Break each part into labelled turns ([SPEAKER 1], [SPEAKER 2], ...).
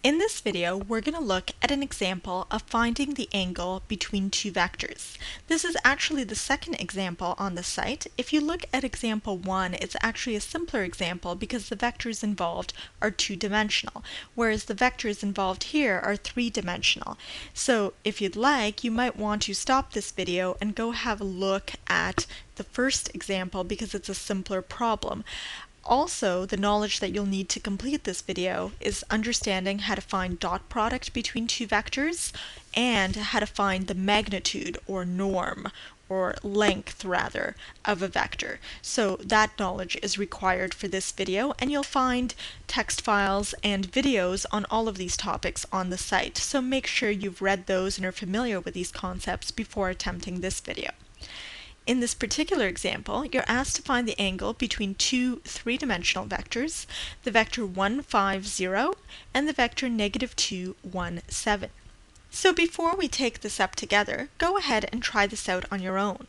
[SPEAKER 1] In this video, we're going to look at an example of finding the angle between two vectors. This is actually the second example on the site. If you look at example 1, it's actually a simpler example because the vectors involved are two-dimensional, whereas the vectors involved here are three-dimensional. So if you'd like, you might want to stop this video and go have a look at the first example because it's a simpler problem. Also, the knowledge that you'll need to complete this video is understanding how to find dot product between two vectors and how to find the magnitude or norm or length rather of a vector. So that knowledge is required for this video, and you'll find text files and videos on all of these topics on the site. So make sure you've read those and are familiar with these concepts before attempting this video. In this particular example, you're asked to find the angle between two three-dimensional vectors, the vector 1, 5, 0, and the vector -2, 1, 7. So before we take this up together, go ahead and try this out on your own.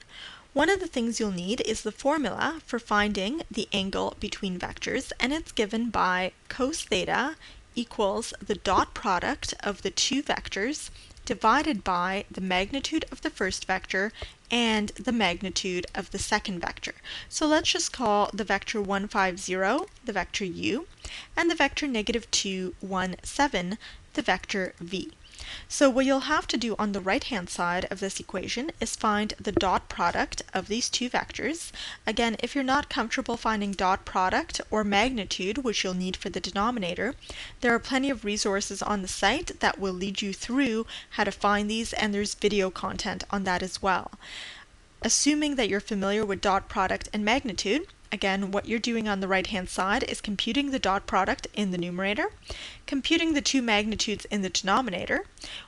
[SPEAKER 1] One of the things you'll need is the formula for finding the angle between vectors, and it's given by cos theta equals the dot product of the two vectors divided by the magnitude of the first vector and the magnitude of the second vector. So let's just call the vector 1, 5, 0 the vector u, and the vector -2, 1, 7 the vector v. So what you'll have to do on the right-hand side of this equation is find the dot product of these two vectors. Again, if you're not comfortable finding dot product or magnitude, which you'll need for the denominator, there are plenty of resources on the site that will lead you through how to find these, and there's video content on that as well. Assuming that you're familiar with dot product and magnitude, again, what you're doing on the right-hand side is computing the dot product in the numerator, computing the two magnitudes in the denominator.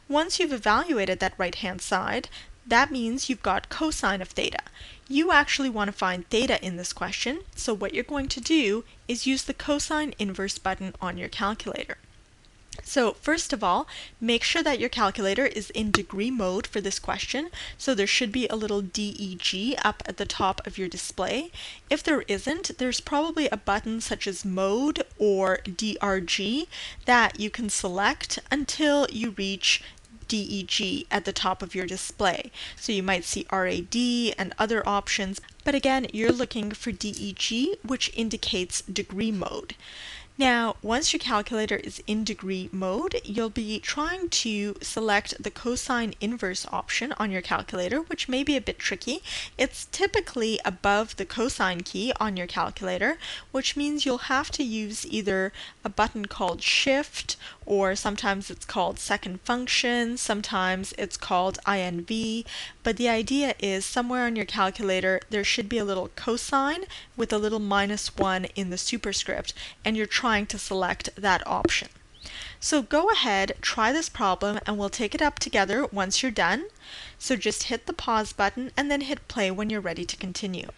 [SPEAKER 1] Once you've evaluated that right-hand side, that means you've got cosine of theta. You actually want to find theta in this question, so what you're going to do is use the cosine inverse button on your calculator. So first of all, make sure that your calculator is in degree mode for this question. So there should be a little DEG up at the top of your display. If there isn't, there's probably a button such as mode or DRG that you can select until you reach DEG at the top of your display. So you might see RAD and other options, but again, you're looking for DEG, which indicates degree mode. Now, once your calculator is in degree mode, you'll be trying to select the cosine inverse option on your calculator, which may be a bit tricky. It's typically above the cosine key on your calculator, which means you'll have to use either a button called shift, or sometimes it's called second function, sometimes it's called INV, but the idea is somewhere on your calculator there should be a little cosine with a little -1 in the superscript, and you're trying to select that option. So go ahead, try this problem, and we'll take it up together once you're done. So just hit the pause button and then hit play when you're ready to continue.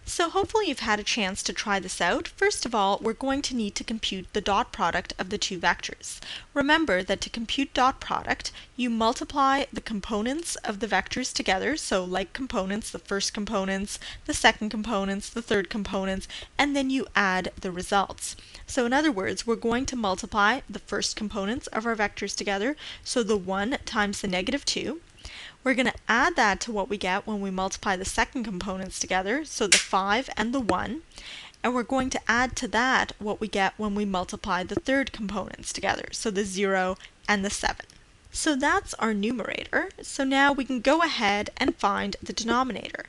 [SPEAKER 1] So hopefully you've had a chance to try this out. First of all, we're going to need to compute the dot product of the two vectors. Remember that to compute dot product, you multiply the components of the vectors together, so like components, the first components, the second components, the third components, and then you add the results. So in other words, we're going to multiply the first components of our vectors together, so the 1 times the -2. We're going to add that to what we get when we multiply the second components together, so the 5 and the 1, and we're going to add to that what we get when we multiply the third components together, so the 0 and the 7. So that's our numerator. So now we can go ahead and find the denominator.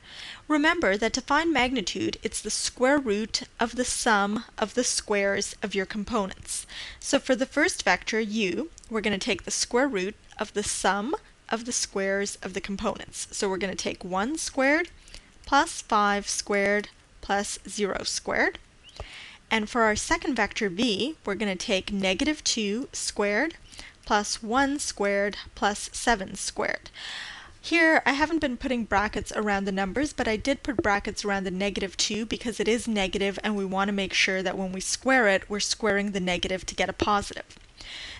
[SPEAKER 1] Remember that to find magnitude, it's the square root of the sum of the squares of your components. So for the first vector, u, we're going to take the square root of the sum of the squares of the components. So we're going to take 1 squared plus 5 squared plus 0 squared. And for our second vector v, we're going to take -2 squared plus 1 squared plus 7 squared. Here, I haven't been putting brackets around the numbers, but I did put brackets around the -2 because it is negative and we want to make sure that when we square it, we're squaring the negative to get a positive.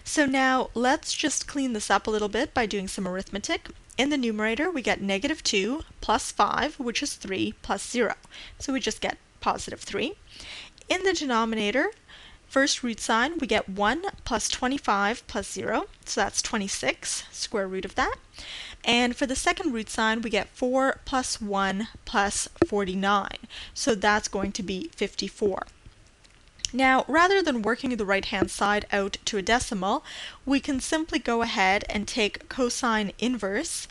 [SPEAKER 1] So now let's just clean this up a little bit by doing some arithmetic. In the numerator, we get -2 plus 5, which is 3, plus 0. So we just get +3. In the denominator, first root sign, we get 1 plus 25 plus 0, so that's 26, square root of that. And for the second root sign, we get 4 plus 1 plus 49, so that's going to be 54. Now, rather than working the right-hand side out to a decimal, we can simply go ahead and take cosine inverse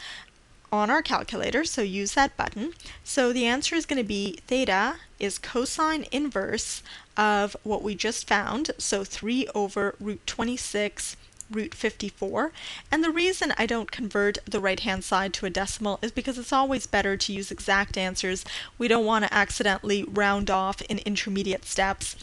[SPEAKER 1] on our calculator, so use that button. So the answer is going to be theta is cosine inverse of what we just found, so 3 over root 26 root 54. And the reason I don't convert the right-hand side to a decimal is because it's always better to use exact answers. We don't want to accidentally round off in intermediate steps.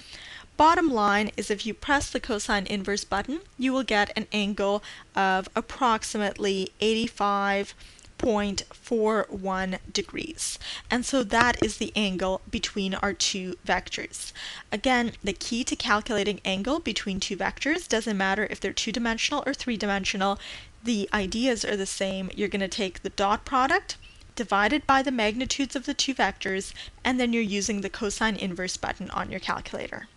[SPEAKER 1] Bottom line is if you press the cosine inverse button, you will get an angle of approximately 85.41 degrees. And so that is the angle between our two vectors. Again, the key to calculating angle between two vectors doesn't matter if they're two-dimensional or three-dimensional. The ideas are the same. You're going to take the dot product divided by the magnitudes of the two vectors, and then you're using the cosine inverse button on your calculator.